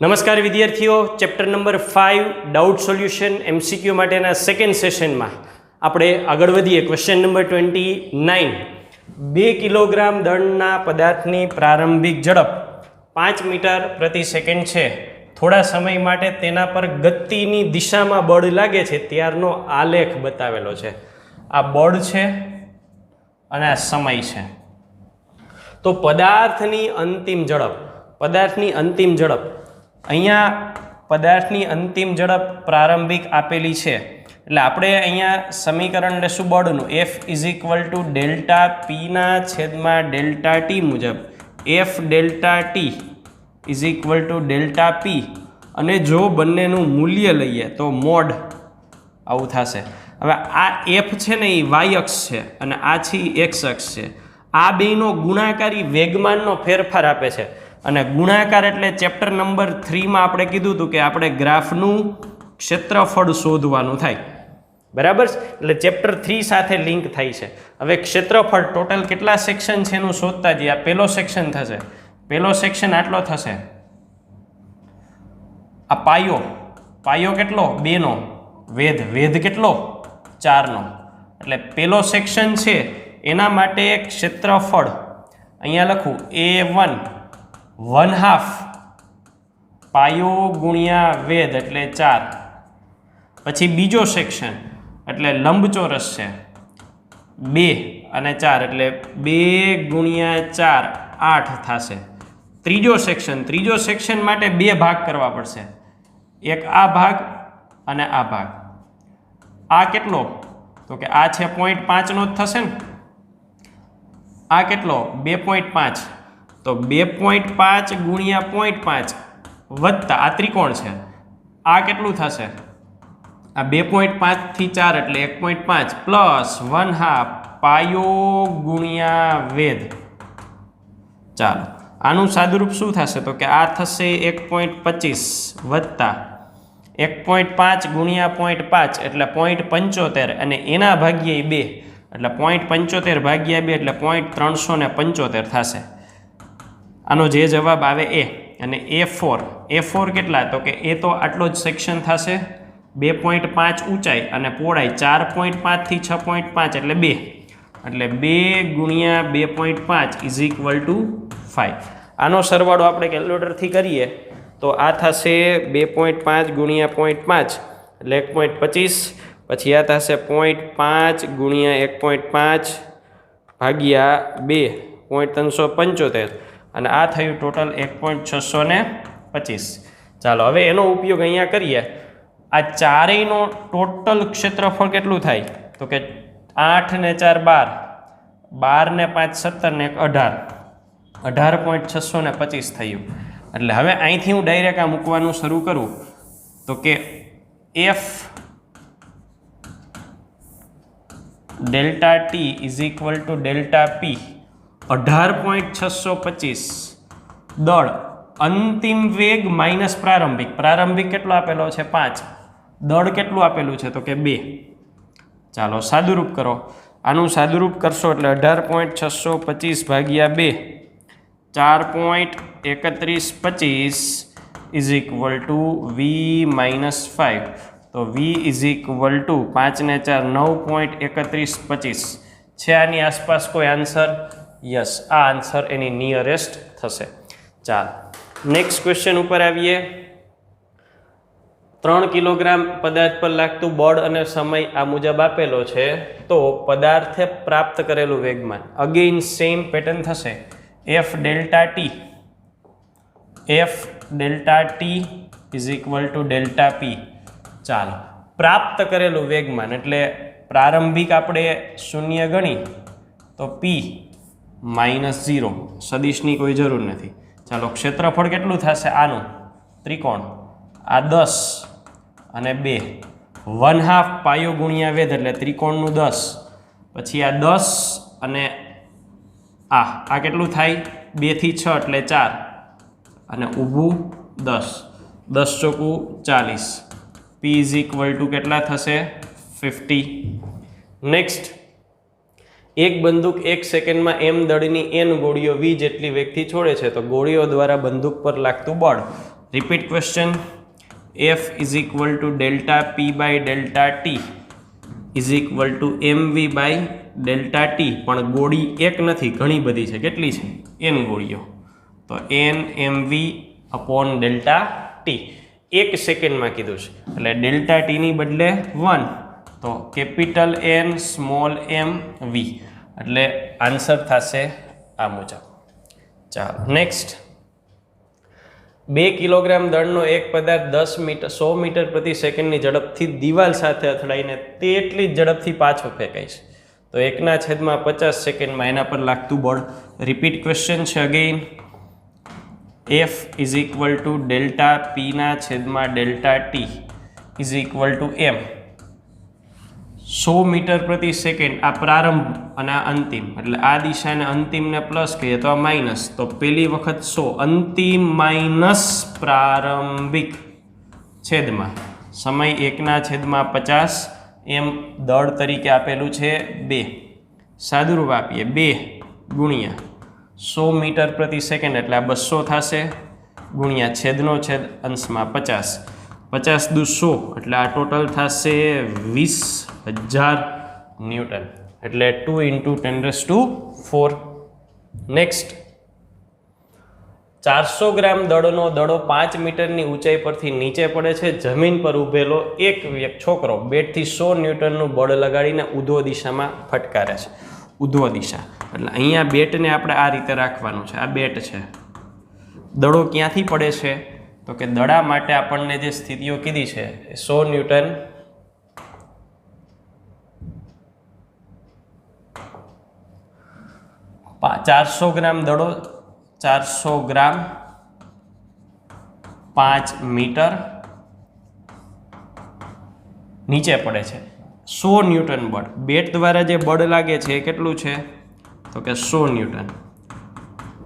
નમસ્કાર વિદ્યાર્થીઓ, chapter number 5 doubt solution MCQ માટેના સેકન્ડ સેશનમાં આપણે આગળ વધીએ. Question number 29. 2 કિલોગ્રામ દળના પદાર્થની પ્રારંભિક ઝડપ 5 મીટર પ્રતિ સેકન્ડ છે. થોડા સમય માટે તેના પર ગતિની દિશામાં બળ લાગે છે ત્યારનો આલેખ બતાવેલો છે. આ બળ છે અને આ સમય છે. તો પદાર્થની અંતિમ ઝડપ અહીંયા પદાર્થની અંતિમ ઝડપ પ્રારંભિક આપેલી છે એટલે આપણે અહીંયા સમીકરણ લેશું બળનું F = ડેલ્ટા પીના છેદમાં ડેલ્ટા ટી મુજબ F ડેલ્ટા ટી = ડેલ્ટા પી અને જો બંનેનું મૂલ્ય લઈએ તો મોડ આવું થશે. હવે આ F છે ને એ y અક્ષ છે અને આ છે x અક્ષ છે. આ બેનો ગુણાકારી વેગમાનનો ફેરફાર આપે છે અને ગુણાકાર એટલે ચેપ્ટર નંબર 3 માં આપણે કીધું હતું કે આપણે ગ્રાફનું ક્ષેત્રફળ શોધવાનું થાય, બરાબર. એટલે ચેપ્ટર 3 સાથે લિંક થાય છે. હવે ક્ષેત્રફળ ટોટલ કેટલા સેક્શન છે એનું શોધતા જઈએ. આ પહેલો સેક્શન થશે. પહેલો સેક્શન આટલો થશે. આ પાયો કેટલો? 2 નો. વેધ કેટલો? 4 નો. એટલે પહેલો સેક્શન છે એના માટે ક્ષેત્રફળ અહીંયા લખું A1 1/2 પાયો ગુણ્યા વેધ એટલે 4. પછી બીજો સેક્શન એટલે લંબચોરસ છે 2 અને 4 એટલે 2 ગુણ્યા 4 8 થશે. ત્રીજો સેક્શન માટે 2 ભાગ કરવા પડશે. એક આ ભાગ અને આ ભાગ. આ કેટલો? તો કે આ છે 0.5 નો જ થશે ને. આ કેટલો? 2.5. તો 2.5 ગુણ્યા 0.5 વત્તા આ ત્રિકોણ છે. આ કેટલું થશે? આ 2.5 થી 4 એટલે 1.5 પ્લસ 1/2 પાયો ગુણ્યા વેધ. ચાલો આનું સાદુરૂપ શું થશે? તો કે આ થશે 1.25 વત્તા 1.5 ગુણ્યા 0.5 એટલે 0.75 અને એના ભાગ્યે 2 એટલે 0.75 ભાગ્યા 2 એટલે 0.375 થશે. આનો જે જવાબ આવે એ. અને A4 કેટલા? તો કે એ તો આટલો જ સેક્શન થશે. 2.5 ઊંચાઈ અને પહોળાઈ 4.5 થી 6.5 એટલે 2 એટલે 2 ગુણ્યા 2.5 = 5. આનો સરવાળો આપણે કેલ્ક્યુલેટરથી કરીએ તો આ થશે 2.5 ગુણ્યા 0.5 એટલે 1.25. પછી આ થશે 0.5 ગુણ્યા 1.5 ભાગ્યા 2 0.375 અને આ થયું ટોટલ 1.625. ચાલો હવે એનો ઉપયોગ અહીંયા કરીએ. આ ચારેયનો ટોટલ ક્ષેત્રફળ કેટલું થાય? તો કે 8 ને 4 12, 12 ને 5 17 ને 18, 18.625 થયું. એટલે હવે અહીંથી હું ડાયરેક્ટ આ મૂકવાનું શરૂ કરું તો કે F ડેલ્ટા ટી = ડેલ્ટા પી 18.625 દળ અંતિમ વેગ માઇનસ પ્રારંભિક કેટલો આપેલો છે? 5. દળ કેટલું આપેલું છે? તો કે 2. ચાલો સાદુરૂપ કરો. આનું સાદુરૂપ કરશો એટલે 18.625 ભાગ્યા 2 4.3125 = V - 5. તો V = 5 ને 4 9.3125 છે. આની આસપાસ કોઈ આન્સર? યસ, આ આન્સર એની નિયરેસ્ટ થશે. ચાલો નેક્સ્ટ ક્વેશ્ચન ઉપર આવીએ. 3 કિલોગ્રામ પદાર્થ પર લાગતું બળ અને સમય આ મુજબ આપેલો છે. તો પદાર્થે પ્રાપ્ત કરેલું વેગમાન અગેઇન સેમ પેટર્ન થશે. F ડેલ્ટા ટી = ડેલ્ટા પી. ચાલો પ્રાપ્ત કરેલું વેગમાન એટલે પ્રારંભિક આપણે 0 ગણી તો P -0 સદિશની કોઈ જરૂર નથી. ચાલો ક્ષેત્રફળ કેટલું થશે? આનું ત્રિકોણ આ 10 અને 2 1/2 પાયો ગુણ્યા વેધ એટલે ત્રિકોણનું 10. પછી આ 10 અને આ કેટલું થાય? 2 થી 6 એટલે 4 અને ઊભું 10. 10 ચોકું 40. P = કેટલા થશે? 50. નેક્સ્ટ, એક બંદૂક 1 સેકન્ડમાં m દળની n ગોળીઓ v જેટલી વેગથી છોડે છે તો ગોળીઓ દ્વારા બંદૂક પર લાગતું બળ repeat question. F is equal to delta P by delta T is equal to MV by delta T, પણ ગોળી એક નથી, ઘણી બધી છે. કેટલી છે? એન ગોળીઓ. તો N MV upon delta T 1 સેકન્ડમાં કીધું છે, એટલે ડેલ્ટા ટીની બદલે 1, તો કેપિટલ એન સ્મોલ એમ વી, એટલે આન્સર થશે આ મુજબ. ચાલો નેક્સ્ટ. 2 કિલોગ્રામ દળનો એક પદાર્થ 100 મીટર પ્રતિ સેકન્ડની ઝડપથી દિવાલ સાથે અથડાઈને તેટલી જ ઝડપથી પાછો ફેંકાય છે, તો 1/50 સેકન્ડમાં એના પર લાગતું બળ. રિપીટ ક્વેશ્ચન છે again. F is equal to delta પીના છેદમાં delta T is equal to M. 100 metre પ્રતિ સેકન્ડ આ પ્રારંભ અને આ અંતિમ, એટલે આ દિશાને અંતિમને પ્લસ કહીએ તો આ માઇનસ, તો પહેલી વખત 100 અંતિમ માઇનસ પ્રારંભિક છેદમાં સમય 1/50 એમ દળ તરીકે આપેલું છે 2. સાદુરૂપ આપીએ 2 ગુણ્યા 100 મીટર પ્રતિ સેકન્ડ એટલે આ 200 થશે, ગુણ્યા છેદનો છેદ અંશમાં 50, 50 દુ 100 એટલે આ ટોટલ થશે 20,000 ન્યૂટન, એટલે 2 × 10⁴. નેક્સ્ટ. 400 ગ્રામ દળનો દડો 5 મીટરની ઊંચાઈ પરથી નીચે પડે છે. જમીન પર ઊભેલો એક છોકરો બેટથી 100 ન્યૂટનનું બળ લગાડીને ઉધ્વ દિશામાં ફટકારે છે. ઉધ્વ દિશા એટલે અહીંયા બેટને આપણે આ રીતે રાખવાનું છે. આ બેટ છે, દડો ક્યાંથી પડે છે? તો કે દડા માટે આપણને જે સ્થિતિઓ કીધી છે 100 ન્યૂટન ,400 ગ્રામ દડો, 400 ગ્રામ 5 મીટર નીચે પડે છે. 100 ન્યૂટન બળ બેટ દ્વારા જે બળ લાગે છે એ કેટલું છે? તો કે 100 ન્યૂટન,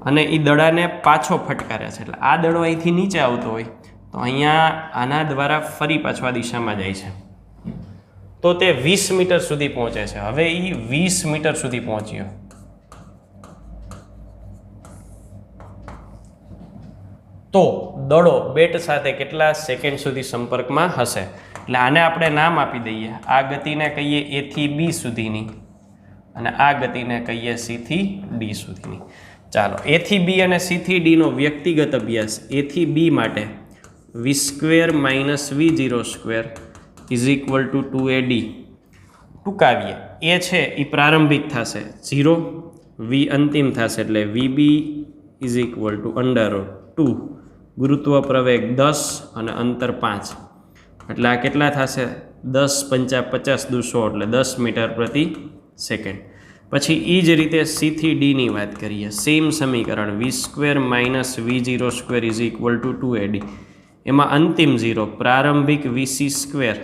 અને એ દડાને પાછો ફટકારે છે. એટલે આ દડો અહીંથી નીચે આવતો હોય તો અહીંયા આના દ્વારા ફરી પાછો આ દિશામાં જાય છે, તો તે 20 મીટર સુધી પહોંચે છે. હવે એ 20 મીટર સુધી પહોંચ્યો, તો દડો બેટ સાથે કેટલા સેકન્ડ સુધી સંપર્કમાં હશે? એટલે આને આપણે નામ આપી દઈએ. આ ગતિને કહીએ A થી B સુધીની, અને આ ગતિને કહીએ C થી D સુધીની. ચાલો A થી B અને C થી D નો વ્યક્તિગત અભ્યાસ. A થી B માટે v² - v02 is equal two 2AD. ટૂંકાવીએ, A છે એ પ્રારંભિક થશે 0, V અંતિમ થશે એટલે VB ઇઝ ઇક્વલ ટુ √2, ગુરુત્વ પ્રવેગ 10 અને અંતર 5, એટલે આ કેટલા થશે? 10 × 50 દુ 100 એટલે 10 મીટર પ્રતિ સેકન્ડ. પછી એ જ રીતે C થી D ની વાત કરીએ. સેમ સમીકરણ v² - v02 is equal two 2AD. એમાં અંતિમ 0, પ્રારંભિક VC²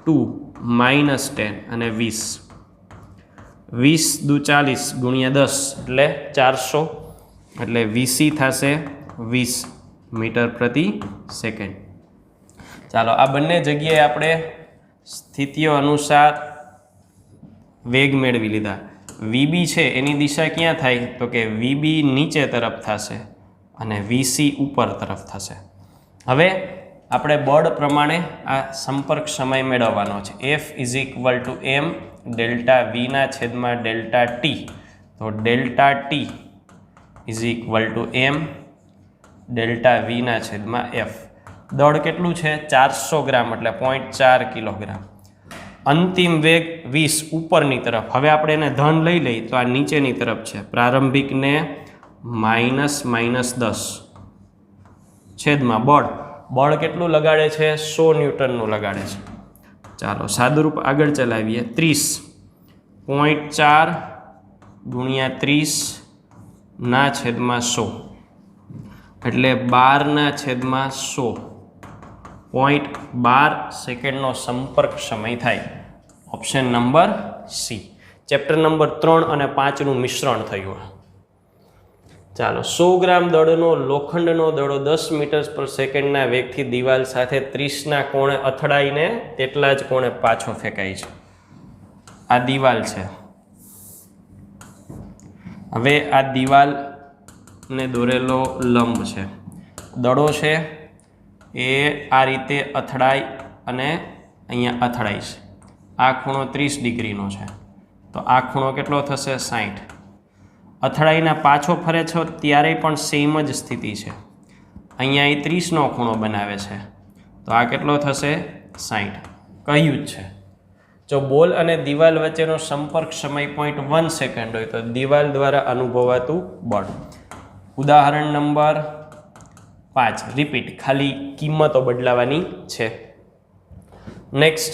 2 -10 અને 20, 20 દુ 40 ગુણ્યા 10 એટલે 400, એટલે VC થશે 20 મીટર પ્રતિ સેકન્ડ. ચાલો આ બંને જગ્યાએ આપણે સ્થિતિઓ અનુસાર વેગ મેળવી લીધા. VB છે એની દિશા ક્યાં થાય? તો કે VB નીચે તરફ થશે અને VC ઉપર તરફ થશે. હવે આપણે બળ પ્રમાણે આ સંપર્ક સમય મેળવવાનો છે. F is equal to m delta Vના છેદમાં ડેલ્ટા ટી, તો delta T is equal to m delta Vના છેદમાં F. દળ કેટલું છે? 400 ગ્રામ એટલે 0.4 કિલોગ્રામ. અંતિમ વેગ 20 ઉપરની તરફ. હવે આપણે એને ધન લઈ લઈએ તો આ નીચેની તરફ છે. પ્રારંભિકને -10 છેદમાં બળ કેટલું લગાડે છે? 100 ન્યૂટનનું લગાડે છે. ચાલો સાદુરૂપ આગળ ચલાવીએ. 30.4 ગુણ્યા 30 છેદમાં 100 એટલે 12/100, 0.12 સેકન્ડનો સંપર્ક સમય થાય. Option number C. Chapter number 3 અને 5નું મિશ્રણ થયું. ચાલો 100 ગ્રામ દળનો લોખંડનો દડો 10 મીટર પર સેકન્ડના વેગથી દિવાલ સાથે 30ના કોણે અથડાઈને તેટલા જ કોણે પાછો ફેંકાય છે. આ દિવાલ છે. હવે આ દિવાલને દોરેલો લંબ છે. દડો છે એ આ રીતે અથડાય અને અહીંયા અથડાય છે. આ ખૂણો 30 ડિગ્રીનો છે, તો આ ખૂણો કેટલો થશે? 60. અથડાઈને પાછો ફરે છે ત્યારે પણ સેમ જ સ્થિતિ છે. અહીંયા એ 30નો ખૂણો બનાવે છે, તો આ કેટલો થશે? 60. કહ્યું જ છે જો બોલ અને દિવાલ વચ્ચેનો સંપર્ક સમય 0.1 સેકન્ડ હોય તો દિવાલ દ્વારા અનુભવાતું બળ. ઉદાહરણ નંબર 5 રિપીટ, ખાલી કિંમતો બદલાવાની છે. નેક્સ્ટ,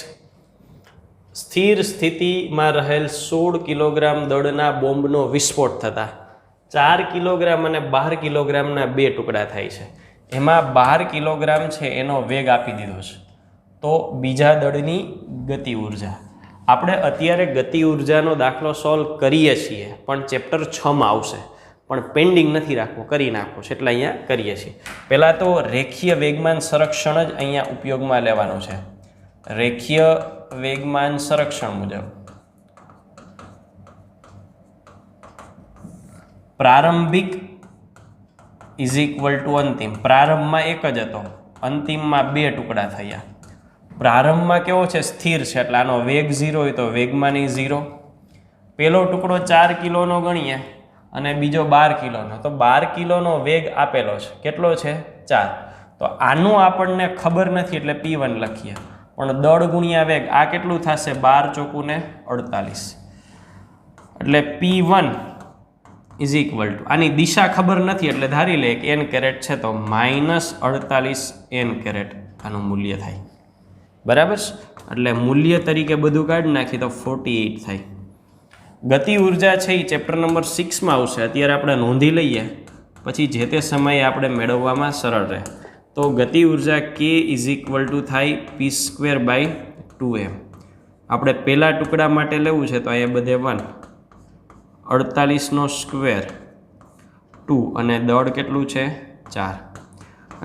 સ્થિર સ્થિતિમાં રહેલ 16 કિલોગ્રામ દળના બોમ્બનો વિસ્ફોટ થતાં 4 કિલોગ્રામ અને 12 કિલોગ્રામના 2 ટુકડા થાય છે. એમાં 12 કિલોગ્રામ છે એનો વેગ આપી દીધો છે, તો બીજા દળની ગતિ ઉર્જા. આપણે અત્યારે ગતિ ઉર્જાનો દાખલો સોલ્વ કરીએ છીએ, પણ ચેપ્ટર 6માં આવશે, પણ પેન્ડિંગ નથી રાખવું, કરી નાખવું છે એટલે અહીંયા કરીએ છીએ. પહેલાં તો રેખીય વેગમાન સંરક્ષણ જ અહીંયા ઉપયોગમાં લેવાનું છે. રેખીય વેગમાન સંરક્ષણ મુજબ પ્રારંભિક ઇઝ ઇક્વલ ટુ અંતિમ. પ્રારંભમાં એક જ હતો, અંતિમમાં 2 ટુકડા થયા. પ્રારંભમાં કેવો છે? સ્થિર છે, એટલે આનો વેગ 0 હોય તો વેગમાન 0. પહેલો ટુકડો 4 કિલોનો ગણીએ અને બીજો 12 કિલોનો, તો 12 કિલોનો વેગ આપેલો છે. કેટલો છે? 4. તો આનું આપણને ખબર નથી એટલે P1 લખીએ, પણ દળ ગુણ્યા વેગ આ કેટલું થશે? 12 ચોકું ને 48. એટલે P1 ઇઝ ઇક્વલ ટુ, આની દિશા ખબર નથી એટલે ધારી લે કે n કેરેટ છે તો -48 n કેરેટ આનું મૂલ્ય થાય. બરાબર છે? એટલે મૂલ્ય તરીકે બધું કાઢી નાખી તો 48 થાય. ગતિ ઉર્જા છે એ ચેપ્ટર નંબર 6માં આવશે. અત્યારે આપણે નોંધી લઈએ, પછી જે તે સમયે આપણે મેળવવામાં સરળ રહે. તો ગતિ ઉર્જા K ઇઝ ઇક્વલ ટુ થાય P²/2m. આપણે પહેલા ટુકડા માટે લેવું છે તો અહીંયા બધે 1, 48નો સ્ક્વેર 2 અને દળ કેટલું છે? 4.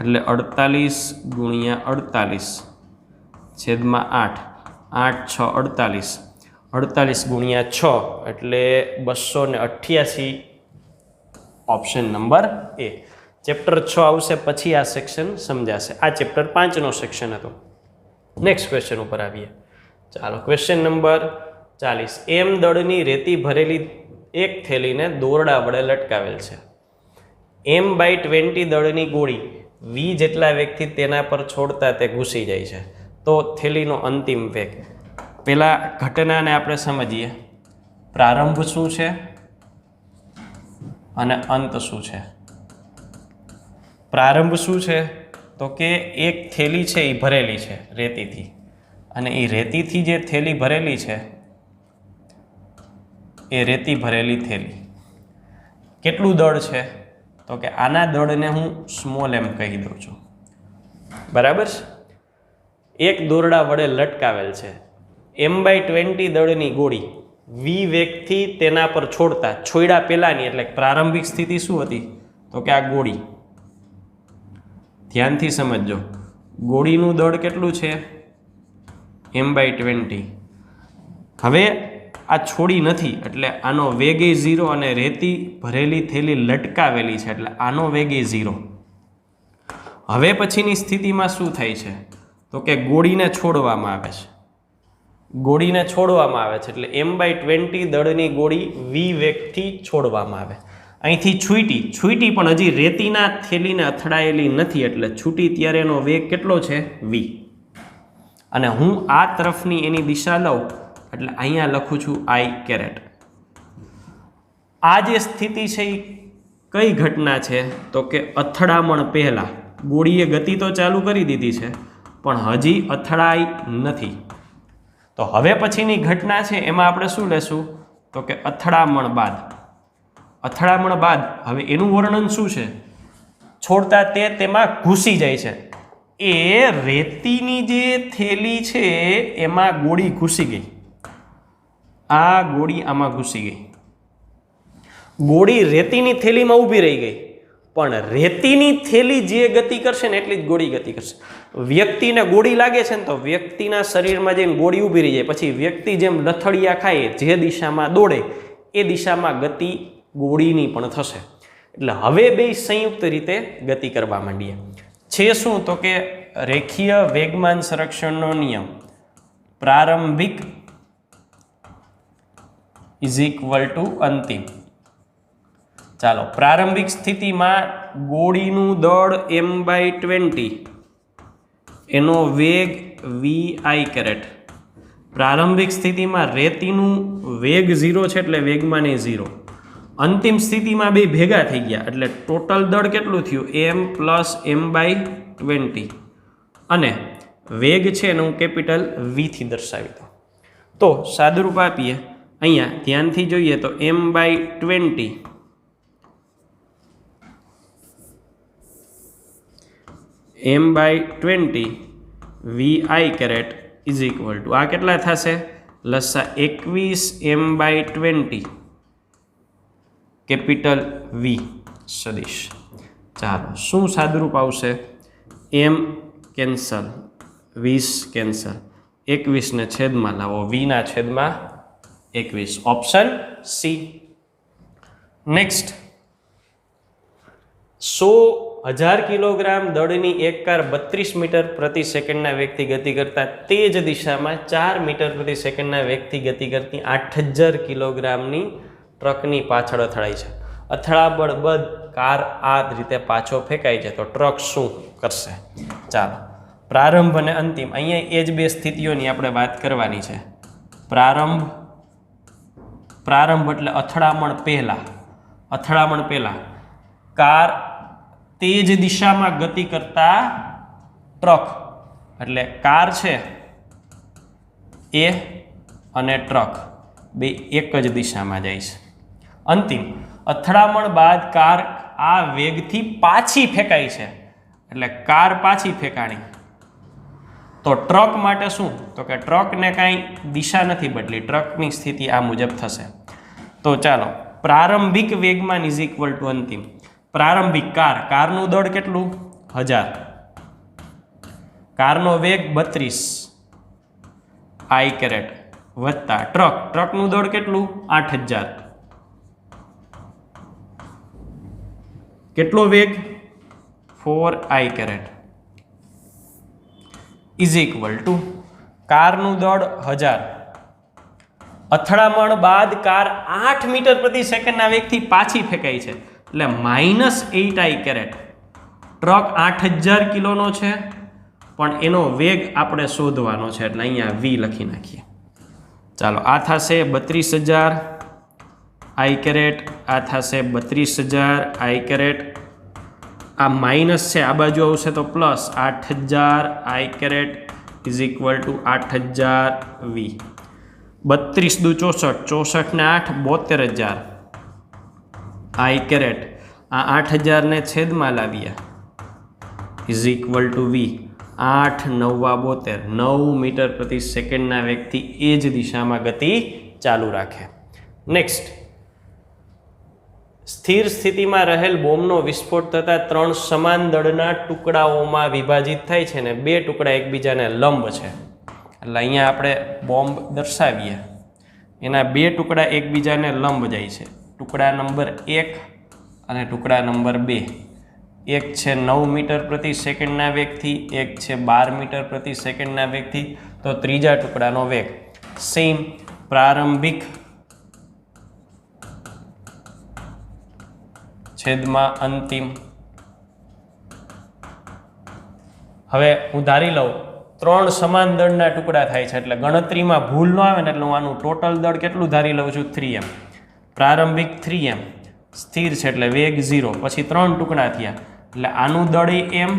એટલે 48 ગુણ્યા 48 છેદમાં 8, 8 6 48, 48 ગુણ્યા 6 એટલે 288. ઓપ્શન નંબર એ. ચેપ્ટર 6 આવશે પછી આ સેક્શન સમજાશે. આ ચેપ્ટર 5નો સેક્શન હતો. નેક્સ્ટ ક્વેશ્ચન ઉપર આવીએ. ચાલો, ક્વેશ્ચન નંબર 40. એમ દળની રેતી ભરેલી એક થેલીને દોરડા વડે લટકાવેલ છે. m/20 દળની ગોળી v જેટલા વેગથી તેના પર છોડતા તે ઘૂસી જાય છે, તો થેલીનો અંતિમ વેગ. પેલા ઘટનાને આપણે સમજીએ. પ્રારંભ શું છે અને અંત શું છે? પ્રારંભ શું છે? તો કે એક થેલી છે એ ભરેલી છે રેતીથી, અને એ રેતીથી જે થેલી ભરેલી છે એ રેતી ભરેલી થેલી કેટલું દળ છે? તો કે આના દળને હું સ્મોલ m કહી દઉં છું. બરાબર છે? એક દોરડા વડે લટકાવેલ છે. m/20 દળની ગોળી v વેગથી તેના પર છોડ્યા પહેલાની, એટલે પ્રારંભિક સ્થિતિ શું હતી? તો કે આ ગોળી. ધ્યાનથી સમજજો, ગોળીનું દળ કેટલું છે? m/20. હવે આ છોડી નથી એટલે આનો વેગ 0 અને રેતી ભરેલી થેલી લટકાવેલી છે એટલે આનો વેગ 0. હવે પછીની સ્થિતિમાં શું થાય છે? તો કે ગોળીને છોડવામાં આવે છે. ગોળીને છોડવામાં આવે છે એટલે m/20 દળની ગોળી v વેગથી છોડવામાં આવે. અહીંથી છૂટી પણ હજી રેતીના થેલીને અથડાયેલી નથી, એટલે છૂટી ત્યારે એનો વેગ કેટલો છે? v. અને હું આ તરફની એની દિશા લઉં એટલે અહીંયા લખું છું i કેરેટ. આ જે સ્થિતિ છે એ કઈ ઘટના છે? તો કે અથડામણ પહેલાં. ગોળીએ ગતિ તો ચાલુ કરી દીધી છે પણ હજી અથડાઈ નથી. તો હવે પછીની ઘટના છે એમાં આપણે શું લેશું? તો કે અથડામણ બાદ. અથડામણ બાદ હવે એનું વર્ણન શું છે? છોડતા તેમાં ઘૂસી જાય છે. એ રેતીની જે થેલી છે એમાં ગોળી ઘૂસી ગઈ. આ ગોળી આમાં ઘૂસી ગઈ. ગોળી રેતીની થેલીમાં ઊભી રહી ગઈ, પણ રેતીની થેલી જે ગતિ કરશે ને એટલી જ ગોળી ગતિ કરશે. વ્યક્તિને ગોળી લાગે છે ને તો વ્યક્તિના શરીરમાં જઈને ગોળી ઊભી રહી જાય, પછી વ્યક્તિ જેમ લથડિયા ખાય જે દિશામાં દોડે એ દિશામાં ગતિ ગોળીની પણ થશે. એટલે હવે બે સંયુક્ત રીતે ગતિ કરવા માંડીએ. છે શું તો કે રેખીય વેગમાન સંરક્ષણનો નિયમ પ્રારંભિક ઇઝ ઇક્વલ ટુ અંતિમ. ચાલો, પ્રારંભિક સ્થિતિમાં ગોળીનું દળ m/20, એનો વેગ v_i. પ્રારંભિક સ્થિતિમાં રેતીનું વેગ 0 છે એટલે વેગમાન એ 0. અંતિમ સ્થિતિમાં બે ભેગા થઈ ગયા એટલે ટોટલ દળ કેટલું થયું m + m/20 અને વેગ છે એને હું કેપિટલ V થી દર્શાવી દઉં. તો સાદુરૂપ આપીએ, અહીંયા ધ્યાનથી જોઈએ તો m/20 v_i is equal two આ કેટલા થશે લસા 21 m/20 કેપિટલ V સદિશ. ચાલો, શું સાદુરૂપ આવશે? m કેન્સલ, 20 કેન્સલ, 21 ને છેદમાં લાવો, v ના છેદમાં 21. Option C. નેક્સ્ટ, 100,000 કિલોગ્રામ દળની એક કાર 32 મીટર પ્રતિ સેકન્ડના વેગથી ગતિ કરતા તે જ દિશામાં 4 મીટર પ્રતિ સેકન્ડના વેગથી ગતિ કરતી 8,000 કિલોગ્રામની ટ્રકની પાછળ અથડાઈ છે. અથડાબળ બાદ કાર આ રીતે પાછો ફેંકાય છે તો ટ્રક શું કરશે? ચાલો, પ્રારંભ અને અંતિમ, અહીંયા એ જ બે સ્થિતિઓની આપણે વાત કરવાની છે. પ્રારંભ એટલે અથડામણ પહેલા કાર તે જ દિશામાં ગતિ કરતા ટ્રક, એટલે કાર છે એ અને ટ્રક બે એક જ દિશામાં જાય છે. અંતિમ, અથડામણ બાદ કાર આ વેગથી પાછી ફેંકાઈ છે એટલે કાર પાછી ફેંકાણી. તો ટ્રક માટે શું તો કે ટ્રકને કાંઈ દિશા નથી બદલી, ટ્રકની સ્થિતિ આ મુજબ થશે. તો ચાલો, પ્રારંભિક વેગમાન ઇઝ ઇક્વલ ટુ અંતિમ. પ્રારંભિક કારનું દળ કેટલું 1000, કારનો વેગ 32 i વત્તા ટ્રકનું દળ કેટલું 8000, કેટલો વેગ 4i ઇઝ ઇક્વલ ટુ કારનું દળ 1000, અથડામણ બાદ કાર 8 મીટર પ્રતિ સેકન્ડના વેગથી પાછી ફેંકાઈ છે એટલે -8i. ટ્રક 8000 કિલોનો છે પણ એનો વેગ આપણે શોધવાનો છે એટલે અહીંયા v લખી નાખીએ. ચાલો, આ થશે 32000 i, આ થશે 32000 i. આ માઇનસ છે, આ બાજુ આવશે તો plus 8000 i is equal two 8000 v. 32 દુ 64, 64 ને 8 72000 i. આ 8000 ને છેદમાં લાવીએ is equal to v. 8 9 72, 9 metre પ્રતિ સેકન્ડના વેગથી એ જ દિશામાં ગતિ ચાલુ રાખે. નેક્સ્ટ, સ્થિર સ્થિતિમાં રહેલ બોમ્બનો વિસ્ફોટ થતાં 3 સમાન દળના ટુકડાઓમાં વિભાજિત થાય છે ને 2 ટુકડા એકબીજાને લંબ છે. એટલે અહીંયા આપણે બોમ્બ દર્શાવીએ, એના 2 ટુકડા એકબીજાને લંબ જાય છે. ટુકડા નંબર 1 અને ટુકડા નંબર 2. એક છે 9 મીટર પ્રતિ સેકન્ડના વેગથી, એક છે 12 મીટર પ્રતિ સેકન્ડના વેગથી. તો ત્રીજા ટુકડાનો વેગ સેમ પ્રારંભિક છેદમાં અંતિમ. હવે હું ધારી લઉં 3 સમાન દળના ટુકડા થાય છે એટલે ગણતરીમાં ભૂલ ન આવે ને એટલે હું આનું ટોટલ દળ કેટલું ધારી લઉં છું 3m. પ્રારંભિક 3m, સ્થિર છે એટલે વેગ 0, પછી 3 ટુકડા થયા એટલે આનું દળ m,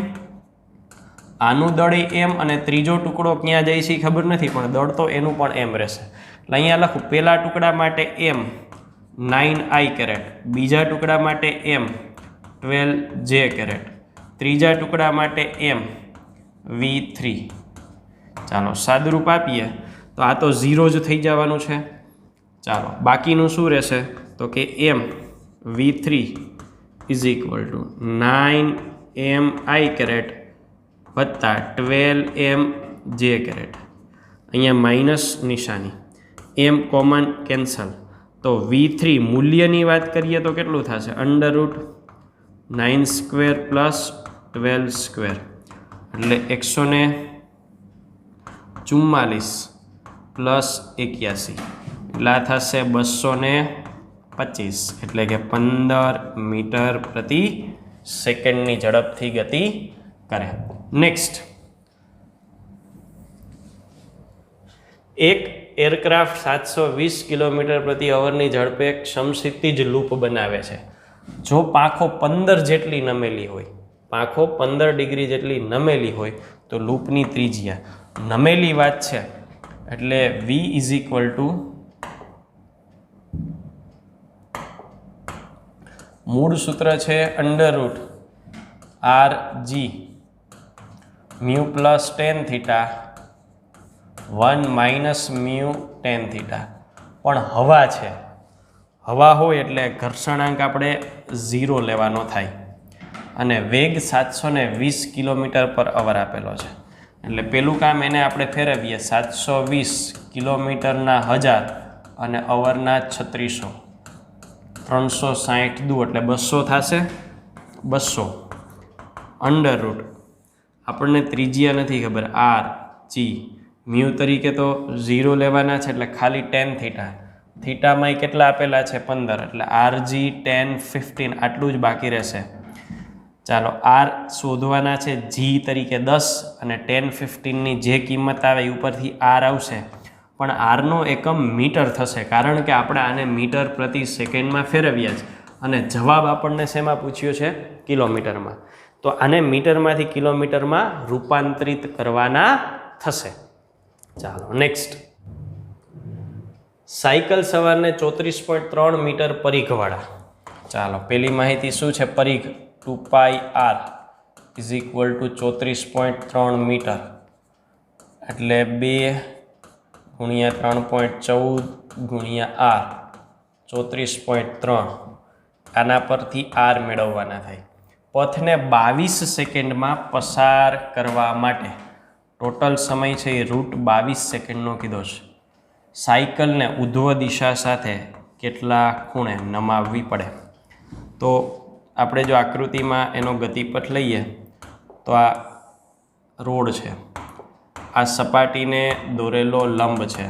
આનું દળ m અને ત્રીજો ટુકડો ક્યાં જાય છે ખબર નથી પણ દળ તો એનું પણ m રહેશે. એટલે અહીંયા લખું પહેલા ટુકડા માટે m 9i, બીજા ટુકડા માટે m 12j, ત્રીજા ટુકડા માટે m v3. ચાલો, સાદુરૂપ આપીએ તો આ તો 0 જ થઈ જવાનું છે. ચાલો, બાકીનું શું રહેશે તો કે m v3 is equal two 9mi વત્તા 12mj. અહીંયા માઇનસ નિશાની, m કોમન કેન્સલ. તો v3 મૂલ્યની વાત કરીએ તો કેટલું થશે √9² + 12². એટલે 144 પ્લસ 81 એટલે આ થશે 225 એટલે કે 15 મીટર પ્રતિ સેકન્ડની ઝડપથી ગતિ કરે. નેક્સ્ટ, એક એરક્રાફ્ટ 720 કિલોમીટર પ્રતિ અવરની ઝડપે એક સમક્ષિતિજ લૂપ બનાવે છે. જો પાંખો 15 જેટલી નમેલી હોય, પાંખો 15 ડિગ્રી જેટલી નમેલી હોય તો લૂપની ત્રિજ્યા, નમેલી વાત છે એટલે v ઇઝ ઇક્વલ ટુ મૂળ સૂત્ર છે √ rg mu plus ten theta 1 minus mu ten theta. પણ હવા છે, હવા હોય એટલે ઘર્ષણાંક આપણે 0 લેવાનો થાય અને વેગ 720 કિલોમીટર પર અવર આપેલો છે. એટલે પેલું કામ એને આપણે ફેરવીએ 720 કિલોમીટરના 1000 અને અવરના 3600, 360 દુ એટલે 200 થશે. 200 √ આપણને ત્રિજ્યા નથી ખબર, આર જી મ્યુ તરીકે તો 0 લેવાના છે એટલે ખાલી ટેન થીટા, થીટામાં કેટલા આપેલા છે 15 એટલે આરજી 10 15 આટલું જ બાકી રહેશે. ચાલો આર શોધવાના છે જી તરીકે 10 અને 10 15ની જે કિંમત આવે એ ઉપરથી આર આવશે, પણ આરનો એકમ મીટર થશે કારણ કે આપણે આને મીટર પ્રતિ સેકન્ડમાં ફેરવ્યા છે અને જવાબ આપણને શેમાં પૂછ્યો છે? કિલોમીટરમાં. તો આને મીટરમાંથી કિલોમીટરમાં રૂપાંતરિત કરવાના થશે. ચાલો નેક્સ્ટ, સાયકલ સવારને 34.3 મીટર પરિઘવાળા. ચાલો પેલી માહિતી શું છે? પરિઘ 2πr is equal two 34.3 metre એટલે 2 ગુણ્યા 3.14 ગુણ્યા r 34.3. આના પરથી r મેળવવાના થાય. પથને 22 સેકન્ડમાં પસાર કરવા માટે ટોટલ સમય છે એ √22 સેકન્ડનો કીધો છે. સાયકલને ઉધ્વ દિશા સાથે કેટલા ખૂણે નમાવવી પડે? તો આપણે જો આકૃતિમાં એનો ગતિપથ લઈએ તો આ રોડ છે, આ સપાટીને દોરેલો લંબ છે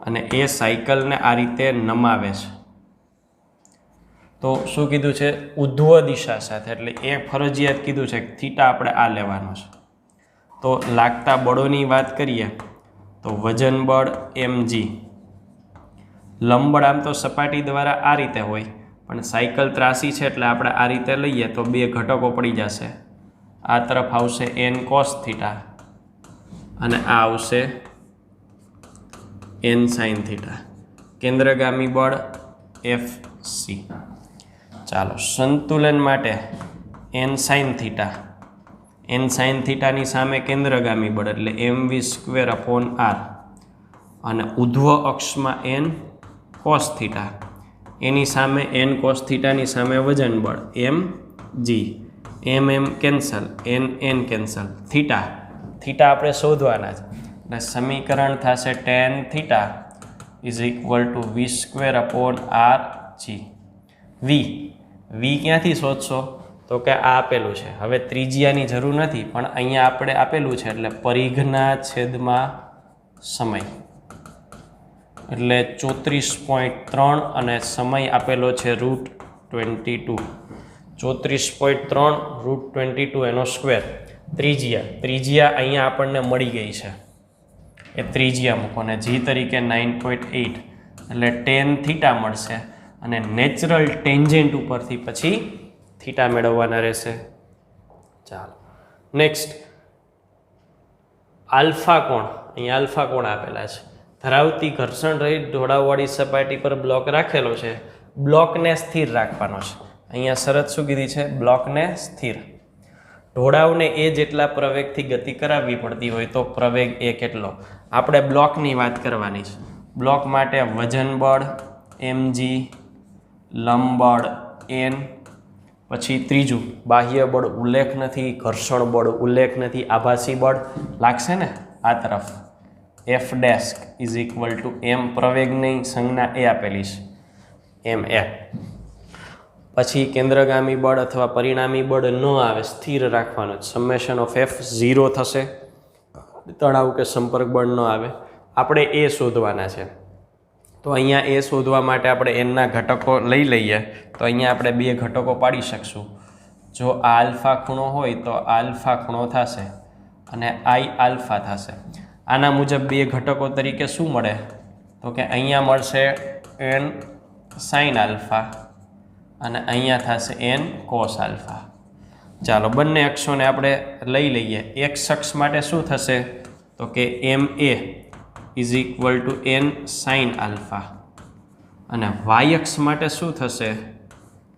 અને એ સાયકલને આ રીતે નમાવે છે. તો શું કીધું છે? ઉધ્વ દિશા સાથે, એટલે એ ફરજિયાત કીધું છે થીટા આપણે આ લેવાનો છે. તો લાગતા બળોની વાત કરીએ તો વજન બળ mg, લંબ બળ આમ તો સપાટી દ્વારા આ રીતે હોય પણ સાયકલ ત્રાસી છે એટલે આપણે આ રીતે લઈએ તો બે ઘટકો પડી જશે. આ તરફ આવશે n cos થીટા અને આ આવશે n sin થીટા. કેન્દ્રગામી બળ Fc. ચાલો સંતુલન માટે n sin theta, n sin થીટાની સામે કેન્દ્રગામી બળ એટલે mv²/r અને ઉધ્વ અક્ષમાં n cos થીટા, એની સામે n cos થીટાની સામે વજન બળ mg, m cancel, n cancel, theta આપણે શોધવાના છે એટલે સમીકરણ થશે tan theta is equal two v²/rg. v ક્યાંથી શોધશો? તો કે આ આપેલું છે. હવે ત્રિજ્યાની જરૂર નથી પણ અહીંયા આપણે આપેલું છે એટલે પરિઘના છેદમાં સમય એટલે 34.3 અને સમય આપેલો છે √22. 34.3 √22 એનો સ્ક્વેર. ત્રિજ્યા અહીંયા આપણને મળી ગઈ છે, એ ત્રિજ્યા મૂકો અને જી તરીકે 9.8 એટલે tan થીટા મળશે અને નેચરલ ટેન્જેન્ટ ઉપરથી પછી થીટા મેળવવાના રહેશે. ચાલો નેક્સ્ટ, આલ્ફા કોણ. અહીંયા આલ્ફા કોણ આપેલા છે. ધરાવતી ઘર્ષણ રહિત ઢોળાવવાળી સપાટી પર બ્લોક રાખેલો છે, બ્લોકને સ્થિર રાખવાનો છે. અહીંયા શરત શું કીધી છે? બ્લોકને સ્થિર. ઢોળાવને એ જેટલા પ્રવેગથી ગતિ કરાવવી પડતી હોય તો પ્રવેગ એ કેટલો? આપણે બ્લોકની વાત કરવાની છે. બ્લોક માટે વજન બળ mg, લંબ બળ n, પછી ત્રીજું બાહ્ય બળ ઉલ્લેખ નથી, ઘર્ષણ બળ ઉલ્લેખ નથી, આભાસી બળ લાગશે ને આ તરફ F' is equal to m પ્રવેગની સંજ્ઞા એ આપેલી છે ma. પછી કેન્દ્રગામી બળ અથવા પરિણામી બળ ન આવે, સ્થિર રાખવાનું, સમેશન ઓફ એફ 0 થશે. તણાવ કે સંપર્ક બળ ન આવે. આપણે એ શોધવાના છે. તો અહીંયા એ શોધવા માટે આપણે એનના ઘટકો લઈ લઈએ. તો અહીંયા આપણે બે ઘટકો પાડી શકશું. જો આ આલ્ફા ખૂણો હોય તો આલ્ફા ખૂણો થશે અને આઈ આલ્ફા થશે. આના મુજબ બે ઘટકો તરીકે શું મળે? તો કે અહીંયા મળશે એન સાઇન આલ્ફા અને અહીંયા થશે એન કોસ આલ્ફા. ચાલો બંને અક્ષોને આપણે લઈ લઈએ. એક્સ અક્ષ માટે શું થશે? તો કે M A is equal to N sine alpha અને વાય અક્ષ માટે શું થશે?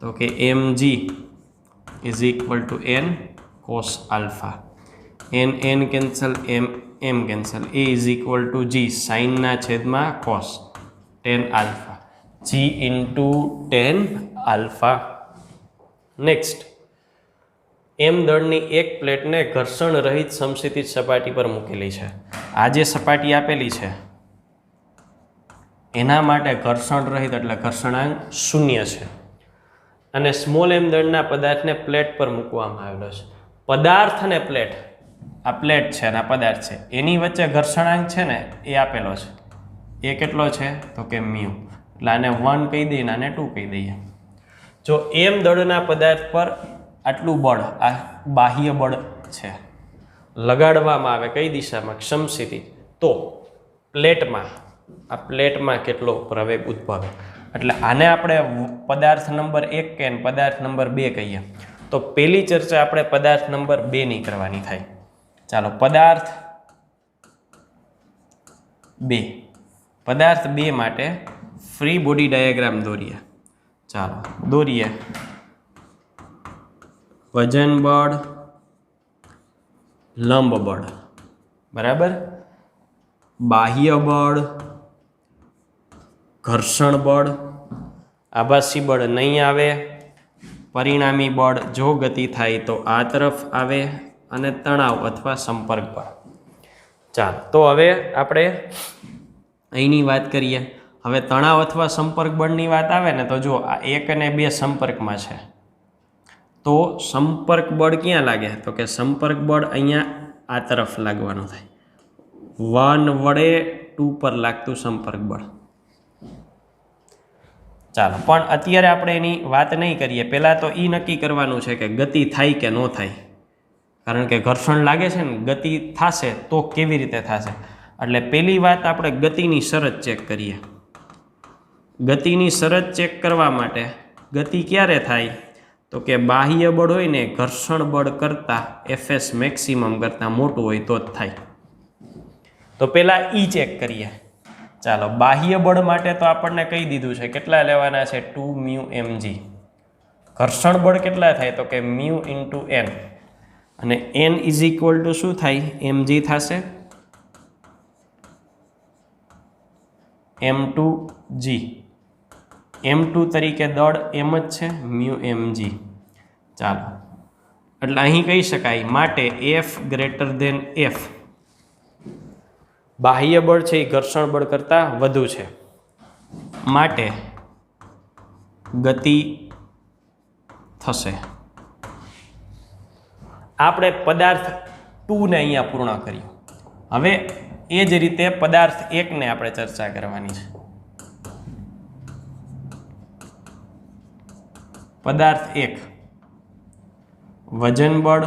તો કે M G is equal to N cos alpha. N cancel, M cancel. A is equal to G સાઇનના છેદમાં cos tan alpha, G into tan alpha. Next, M દળની એક પ્લેટને ઘર્ષણ રહિત સમસ્થિતિ સપાટી પર મૂકેલી છે. આ જે સપાટી આપેલી છે એના માટે ઘર્ષણ રહિત એટલે ઘર્ષણાંક 0 છે અને સ્મોલ એમ દળના પદાર્થને પ્લેટ પર મૂકવામાં આવેલો છે. પદાર્થ અને પ્લેટ, આ પ્લેટ છે અને આ પદાર્થ છે, એની વચ્ચે ઘર્ષણાંક છે ને એ આપેલો છે. એ કેટલો છે? તો કે મ્યુ. એટલે આને 1 કહી દઈએ ને આને 2 કહી દઈએ. જો એમ દળના પદાર્થ પર આટલું બળ, આ બાહ્ય બળ છે, લગાડવામાં આવે કઈ દિશામાં? સમસ્થિતિ. તો પ્લેટમાં, આ પ્લેટમાં કેટલો પ્રવેગ ઉદ્ભવે? એટલે આને આપણે પદાર્થ નંબર 1 કે પદાર્થ નંબર 2 કહીએ. તો પહેલી ચર્ચા આપણે પદાર્થ નંબર 2 ની કરવાની થાય. ચાલો પદાર્થ 2. પદાર્થ 2 માટે ફ્રી બોડી ડાયાગ્રામ દોરીએ. ચાલો દોરીએ. વજન બળ, લંબ બળ, બરાબર, બાહ્ય બળ, ઘર્ષણ બળ, આભાસી બળ નહીં આવે, પરિણામી બળ જો ગતિ થાય તો આ તરફ આવે અને તણાવ અથવા સંપર્ક બળ. ચાલો તો હવે આપણે અહીંની વાત કરીએ. હવે તણાવ અથવા સંપર્ક બળની વાત આવે ને તો જો આ 1 અને 2 સંપર્કમાં છે તો સંપર્ક બળ ક્યાં લાગે? તો કે સંપર્ક બળ અહીંયા આ તરફ લાગવાનું થાય. 1 વડે 2 પર લાગતું સંપર્ક બળ. ચાલો પણ અત્યારે આપણે એની વાત નહીં કરીએ. પહેલાં તો એ નક્કી કરવાનું છે કે ગતિ થાય કે ન થાય. કારણ કે ઘર્ષણ લાગે છે ને, ગતિ થશે તો કેવી રીતે થશે? એટલે પહેલી વાત આપણે ગતિની શરત ચેક કરીએ. ગતિની શરત ચેક કરવા માટે ગતિ ક્યારે થાય? તો કે બાહ્ય બળ હોય ને ઘર્ષણ બળ કરતાં એફએસ મેક્સિમમ કરતાં મોટું હોય તો જ થાય. તો પહેલાં ઈ ચેક કરીએ. ચાલો બાહ્ય બળ માટે તો આપણને કહી દીધું છે કેટલા લેવાના છે? 2 મ્યુ mg. ઘર્ષણ બળ કેટલા થાય? તો કે મ્યુ ઇન્ટુ એન અને એન ઇઝ ઇક્વલ ટુ શું થાય? mg થશે m2g. m2 તરીકે દળ એમ જ છે મ્યુ mg. ચાલો એટલે અહીં કહી શકાય માટે f ગ્રેટર ધેન f. બાહ્ય બળ છે એ ઘર્ષણ બળ કરતાં વધુ છે માટે ગતિ થશે. આપણે પદાર્થ 2 ને અહીંયા પૂર્ણ કર્યું. હવે એ જ રીતે પદાર્થ 1 ને આપણે ચર્ચા કરવાની છે. પદાર્થ 1 વજન બળ,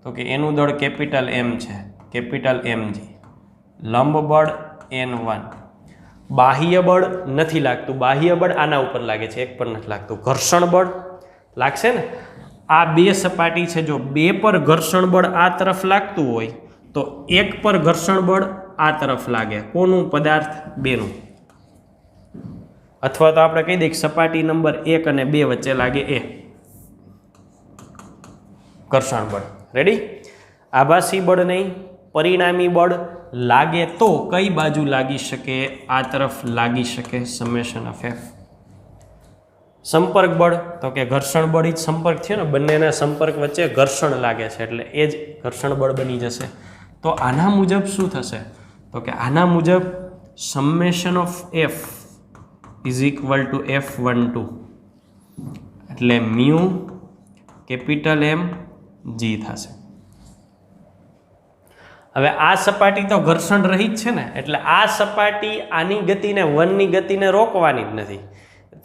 તો કે એનું દળ કેપિટલ M છે, કેપિટલ mg. લંબ બળ N1. બાહ્ય બળ નથી લાગતું. બાહ્ય બળ આના ઉપર લાગે છે, એક પર નથી લાગતું. ઘર્ષણ બળ લાગશે ને. આ બે સપાટી છે, જો 2 પર ઘર્ષણ બળ આ તરફ લાગતું હોય તો 1 પર ઘર્ષણ બળ આ તરફ લાગે. કોનું? પદાર્થ 2 નું. અથવા તો આપણે કહી દઈએ સપાટી નંબર 1 અને 2 વચ્ચે લાગે એ ઘર્ષણ બળ. રેડી? આભાસી બળ નહીં, પરિણામી બળ લાગે તો કઈ બાજુ લાગી શકે? આ તરફ લાગી શકે. Summation of F. સંપર્ક બળ, તો કે ઘર્ષણ બળ જ સંપર્ક થયો ને, બંનેના સંપર્ક વચ્ચે ઘર્ષણ લાગે છે એટલે એ જ ઘર્ષણ બળ બની જશે. તો આના મુજબ શું થશે? તો કે આના મુજબ summation of F is equal two F12. એટલે મ્યુ કેપિટલ એમ જી થશે. હવે આ સપાટી તો ઘર્ષણ રહિત છે ને, એટલે આ સપાટી આની ગતિને વનની ગતિને રોકવાની જ નથી.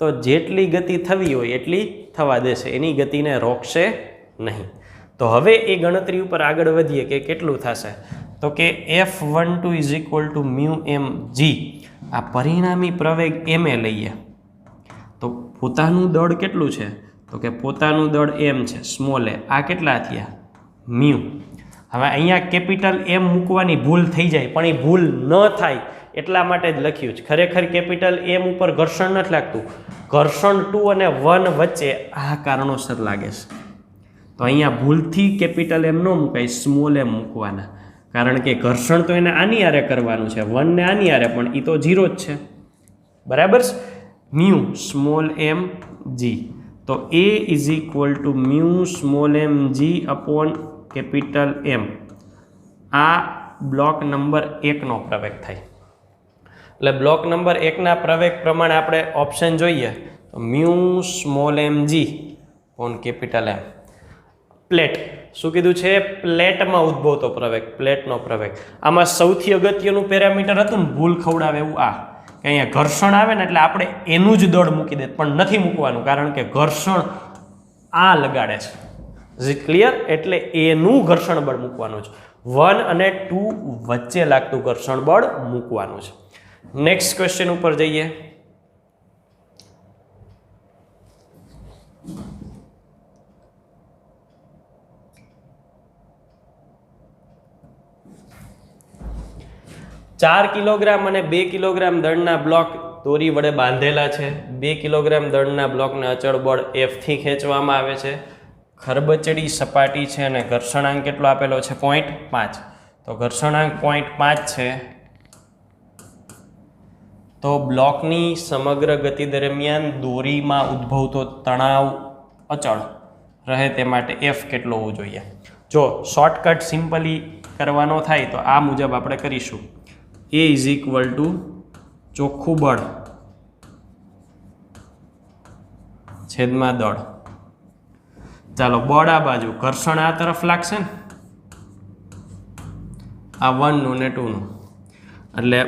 તો જેટલી ગતિ થવી હોય એટલી થવા દેશે, એની ગતિને રોકશે નહીં. તો હવે એ ગણતરી ઉપર આગળ વધીએ કે કેટલું થશે. તો કે F12 is equal to mu M G. આ પરિણામી પ્રવેગ એમ એ લઈએ તો પોતાનું દળ કેટલું છે? તો કે પોતાનું દળ એમ છે, સ્મોલ એ. આ કેટલા થયા? મ્યુ. હવે અહીંયા કેપિટલ એમ મૂકવાની ભૂલ થઈ જાય, પણ એ ભૂલ ન થાય એટલા માટે જ લખ્યું છે. ખરેખર કેપિટલ એમ ઉપર ઘર્ષણ નથી લાગતું, ઘર્ષણ 2 અને 1 વચ્ચે આ કારણોસર લાગે છે. તો અહીંયા ભૂલથી કેપિટલ એમ ન મૂકાય, સ્મોલ એમ મૂકવાના, કારણ કે ઘર્ષણ તો એને આની આરે કરવાનું છે, 1 ને આની આરે, પણ એ તો 0 જ છે. બરાબર. Mu small M G. તો A is equal to mu small M G upon capital M. આ બ્લોક નંબર 1નો પ્રવેગ થાય. એટલે બ્લોક નંબર 1ના પ્રવેગ પ્રમાણે આપણે ઓપ્શન જોઈએ તો mu small M G on capital M. Plate શું કીધું છે? પ્લેટમાં ઉદ્ભવતો પ્રવેગ, પ્લેટનો પ્રવેગ. આમાં સૌથી અગત્યનું પેરામીટર હતું ને ભૂલ ખવડાવે એવું આ કે અહીંયા ઘર્ષણ આવે ને એટલે આપણે એનું જ દળ મૂકી દે, પણ નથી મૂકવાનું, કારણ કે ઘર્ષણ આ લગાડે છે. Is it clear? એટલે એનું ઘર્ષણ બળ મૂકવાનું છે. 1 અને 2 વચ્ચે લાગતું ઘર્ષણ બળ મૂકવાનું છે. નેક્સ્ટ ક્વેશ્ચન ઉપર જઈએ. ચાર કિલોગ્રામ અને 2 કિલોગ્રામ દળના બ્લોક દોરી વડે બાંધેલા છે. 2 કિલોગ્રામ દળના બ્લોકને અચળ બળ F થી ખેંચવામાં આવે છે. ખરબચડી સપાટી છે અને ઘર્ષણાંક કેટલો આપેલો છે? 0.5. તો ઘર્ષણાંક 0.5 છે. તો બ્લોકની સમગ્ર ગતિ દરમિયાન દોરીમાં ઉદ્ભવતો તણાવ અચળ રહે તે માટે F કેટલો હોવો જોઈએ? જો શોર્ટકટ સિમ્પલી કરવાનો થાય તો આ મુજબ આપણે કરીશું. A ઇઝ ઇક્વલ ટુ ચોખ્ખું બળ છેદમાં દળ. ચાલો બળ આ બાજુ, ઘર્ષણ આ તરફ લાગશે ને, આ 1 નું ને 2 નું, એટલે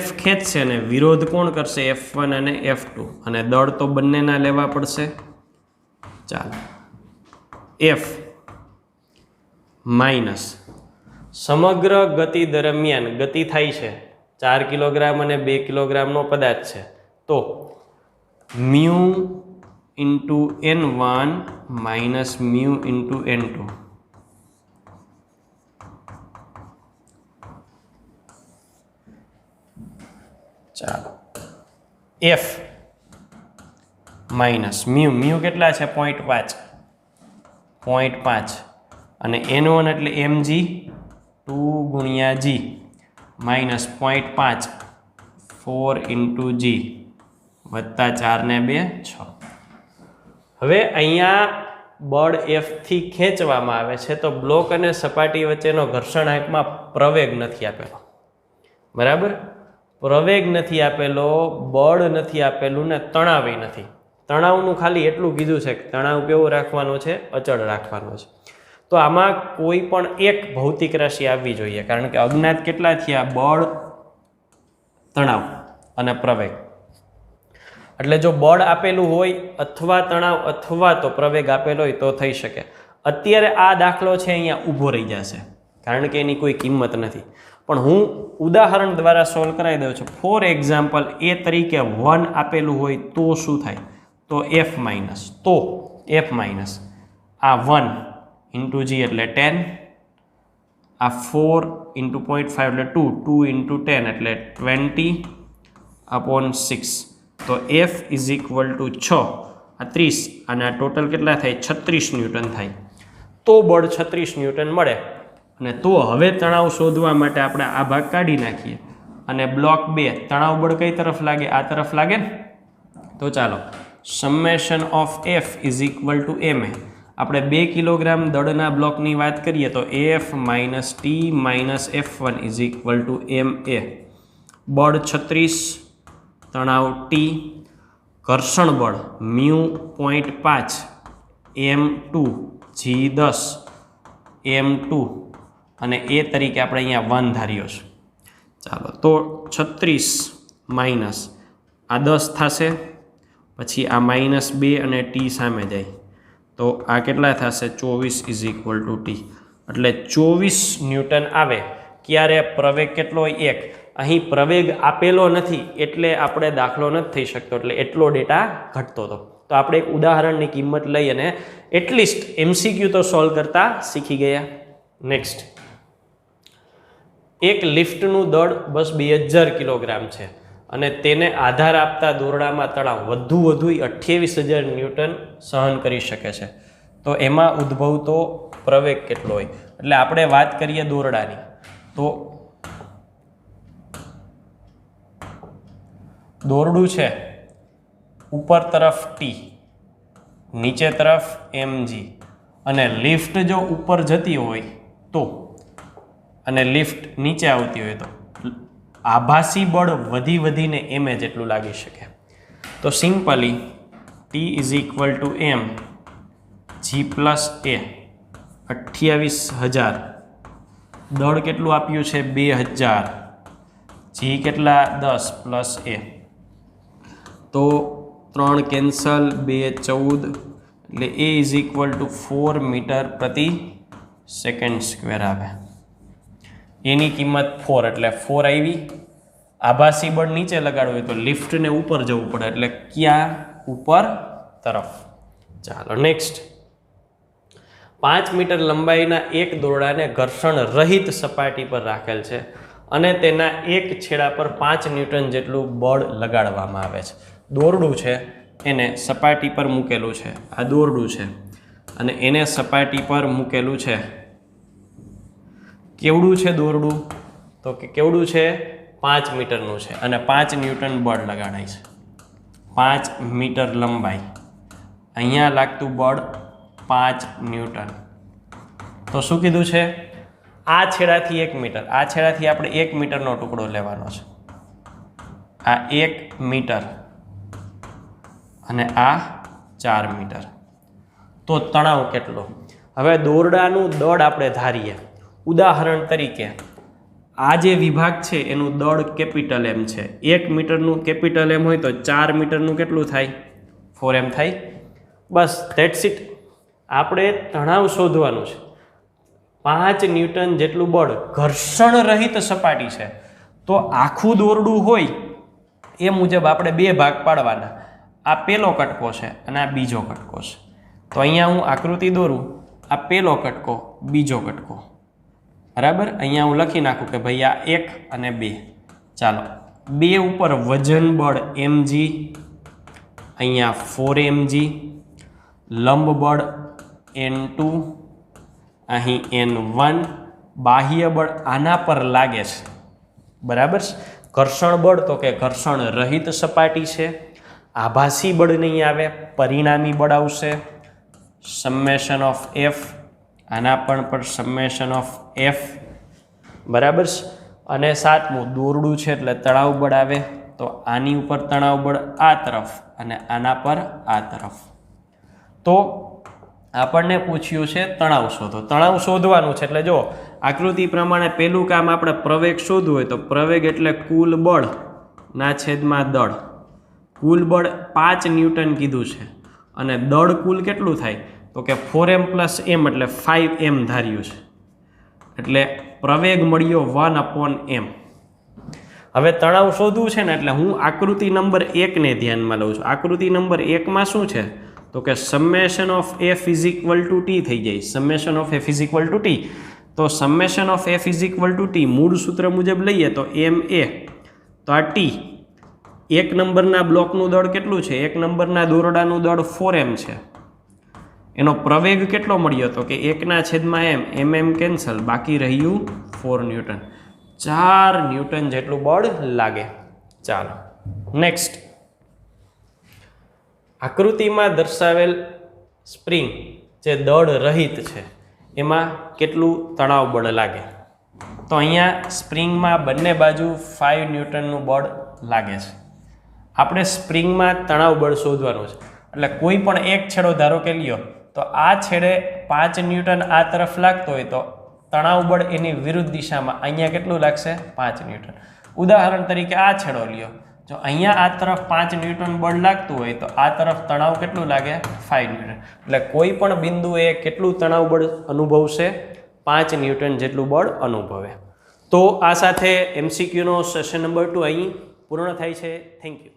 F ખેંચશે ને વિરોધ કોણ કરશે? F1 અને F2, અને દળ તો બંનેના લેવા પડશે. ચાલો F માઇનસ સમગ્ર ગતિ દરમિયાન ગતિ થાય છે 4 કિલોગ્રામ અને 2 કિલોગ્રામનો પદાર્થ છે, તો mu into N1 minus mu into N2. ચાલો F માઇનસ મ્યુ કેટલા છે? 0.5 અને N1 એટલે mg 2 ગુણ્યા g માઇનસ 0.5 4 ઇન્ટુ g વત્તા 4 ને 2 6. હવે અહીંયા બળ F થી ખેંચવામાં આવે છે, તો બ્લોક અને સપાટી વચ્ચેનો ઘર્ષણાંકમાં પ્રવેગ નથી આપેલો. બરાબર, પ્રવેગ નથી આપેલો, બળ નથી આપેલું ને તણાવ નથી. તણાવનું ખાલી એટલું કીધું છે કે તણાવ કેવો રાખવાનો છે? અચળ રાખવાનો છે. તો આમાં કોઈ પણ એક ભૌતિક રાશિ આવવી જોઈએ, કારણ કે અજ્ઞાત કેટલા થયા? બળ, તણાવ અને પ્રવેગ. એટલે જો બળ આપેલું હોય અથવા તણાવ અથવા તો પ્રવેગ આપેલો હોય તો થઈ શકે. અત્યારે આ દાખલો છે અહીંયા ઊભો રહી જશે, કારણ કે એની કોઈ કિંમત નથી, પણ હું ઉદાહરણ દ્વારા સોલ્વ કરાવી દઉં છું. ફોર એક્ઝામ્પલ એ તરીકે 1 આપેલું હોય તો શું થાય? તો F માઇનસ, તો F માઇનસ આ 1 ઇન્ટુ જી એટલે 10, આ 4 ઇન્ટુ 0.5 એટલે 2, 2 ઇન્ટુ 10 એટલે 20 અપોન 6. તો F ઇઝ ઇક્વલ ટુ 6, આ 30, અને આ ટોટલ કેટલા થાય? 36 ન્યૂટન થાય. તો બળ 36 ન્યૂટન મળે. અને તો હવે તણાવ શોધવા માટે આપણે આ ભાગ કાઢી નાખીએ, અને બ્લોક 2 તણાવ બળ કઈ તરફ લાગે? આ તરફ લાગે ને. તો ચાલો summation of F is equal two ma. આપણે 2 કિલોગ્રામ દળના બ્લોકની વાત કરીએ તો AF minus T minus F1 is equal two ma. બળ 36, તણાવ T, ઘર્ષણ બળ μ.5 m2 g10 m2 અને એ તરીકે આપણે અહીંયા 1 ધાર્યો છે. ચાલો તો 36 માઇનસ આ 10 થશે, પછી આ -2 અને t સામે જાય તો આ કેટલા થશે 24 = t. એટલે 24 ન્યૂટન આવે. ક્યારે? પ્રવેગ કેટલો હોય? 1. અહીં પ્રવેગ આપેલો નથી એટલે આપણે દાખલો નથી થઈ શકતો, એટલે એટલો ડેટા ઘટતો હતો. તો આપણે એક ઉદાહરણની કિંમત લઈ અને એટલીસ્ટ MCQ તો સોલ્વ કરતા શીખી ગયા. નેક્સ્ટ, એક લિફ્ટનું દળ બસ 2000 કિલોગ્રામ છે અને તેને આધાર આપતા દોરડામાં તણાવ વધુ 28000 ન્યૂટન સહન કરી શકે છે. તો એમાં ઉદ્ભવતો પ્રવેગ કેટલો હોય? એટલે આપણે વાત કરીએ દોરડાની, તો દોરડું છે ઉપર તરફ t, નીચે તરફ mg, અને લિફ્ટ જો ઉપર જતી હોય તો અને લિફ્ટ નીચે આવતી હોય તો આભાસી બળ વધીને m જેટલું લાગી શકે. તો simply t = m g + a 28000, દળ કેટલું આપ્યું છે 2000, g કેટલા 10 + a, તો 3 કેન્સલ, 2 14, એટલે a = 4 મીટર/સેકન્ડ² આવે. એની કિંમત 4 એટલે 4 આવી. આભાસી બળ નીચે લગાડવું હોય તો લિફ્ટને ઉપર જવું પડે, એટલે ક્યાં? ઉપર તરફ. ચાલો નેક્સ્ટ, 5 મીટર લંબાઈના એક દોરડાને ઘર્ષણ રહિત સપાટી પર રાખેલ છે અને તેના એક છેડા પર 5 ન્યૂટન જેટલું બળ લગાડવામાં આવે છે. દોરડું છે એને સપાટી પર મૂકેલું છે, આ દોરડું છે અને એને સપાટી પર મૂકેલું છે. કેવડું છે દોરડું? તો કે કેવડું છે? 5 મીટરનું છે અને 5 ન્યૂટન બળ લગાડાય છે. 5 મીટર લંબાઈ, અહીંયા લાગતું બળ 5 ન્યૂટન. તો શું કીધું છે? આ છેડાથી 1 મીટર, આ છેડાથી આપણે 1 મીટરનો ટુકડો લેવાનો છે. આ 1 મીટર અને આ 4 મીટર. તો તણાવ કેટલો? હવે દોરડાનું દળ આપણે ધારીએ. ઉદાહરણ તરીકે આ જે વિભાગ છે એનું દળ કેપિટલ M છે. 1 મીટરનું કેપિટલ M હોય તો 4 મીટરનું કેટલું થાય? 4m થાય. બસ ધેટ્સ ઇટ. આપણે તણાવ શોધવાનું છે. 5 ન્યૂટન જેટલું બળ ઘર્ષણ રહિત સપાટી છે, તો આખું દોરડું હોય એ મુજબ આપણે 2 ભાગ પાડવાના. આ પહેલો કટકો છે અને આ બીજો કટકો છે. તો અહીંયા હું આકૃતિ દોરું, આ પહેલો કટકો, બીજો કટકો, બરાબર. અહીંયા હું લખી નાખું કે ભાઈ આ 1 અને 2. ચાલો, 2 ઉપર વજન બળ mg, અહીંયા 4mg, લંબ બળ n2, અહીં n1, બાહ્ય બળ આના પર લાગે છે, બરાબર. ઘર્ષણ બળ તો કે ઘર્ષણ રહિત સપાટી છે. આભાસી બળ નહીં આવે, પરિણામી બળ આવશે. સમેશન ઓફ f, આના પણ સમેશન ઓફ f, બરાબર. અને 7મું દોરડું છે એટલે તણાવ બળ આવે, તો આની ઉપર તણાવ બળ આ તરફ અને આના પર આ તરફ. તો આપણને પૂછ્યું છે તણાવ શોધો. તણાવ શોધવાનું છે એટલે જો આકૃતિ પ્રમાણે પહેલું કામ આપણે પ્રવેગ શોધવું હોય તો પ્રવેગ એટલે કુલ બળ ના છેદમાં દળ. કુલ બળ 5 ન્યૂટન કીધું છે અને દળ કુલ કેટલું થાય? તો કે 4m + m એટલે 5m ધાર્યું છે. એટલે પ્રવેગ મળ્યો 1/m. હવે તણાવ શોધવું છે ને એટલે હું આકૃતિ નંબર 1 ને ધ્યાનમાં લઉં છું. આકૃતિ નંબર 1 માં શું છે? તો કે સમેશન ઓફ f = t થઈ જાય. Summation of f = t. તો સમેશન ઓફ f = t મૂળ સૂત્ર મુજબ લઈએ તો ma, તો આ t. 1 નંબરના બ્લોકનું દળ કેટલું છે? 1 નંબરના દોરડાનું દળ 4m છે. એનો પ્રવેગ કેટલો મળ્યો? તો કે 1/m, mm કેન્સલ, બાકી રહ્યું 4 ન્યૂટન. 4 ન્યૂટન જેટલું બળ લાગે. ચાલો નેક્સ્ટ, આકૃતિમાં દર્શાવેલ સ્પ્રિંગ જે દળ રહિત છે એમાં કેટલું તણાવ બળ લાગે? તો અહીંયા સ્પ્રિંગમાં બંને બાજુ 5 ન્યૂટનનું બળ લાગે છે. આપણે સ્પ્રિંગમાં તણાવ બળ શોધવાનું છે. એટલે કોઈ પણ એક છેડો ધારો કે લ્યો તો આ છેડે 5 ન્યૂટન આ તરફ લાગતો હોય તો તણાવ બળ એની વિરુદ્ધ દિશામાં અહીંયા કેટલું લાગશે 5 ન્યૂટન. ઉદાહરણ તરીકે આ છેડો લ્યો, જો અહીંયા આ તરફ 5 ન્યૂટન બળ લાગતું હોય તો આ તરફ તણાવ કેટલું લાગે 5 ન્યૂટન. એટલે કોઈ પણ બિંદુએ કેટલું તણાવ બળ અનુભવશે 5 ન્યૂટન જેટલું બળ અનુભવે. તો આ સાથે MCQ નો સેશન નંબર 2 અહીં પૂર્ણ થાય છે. Thank you.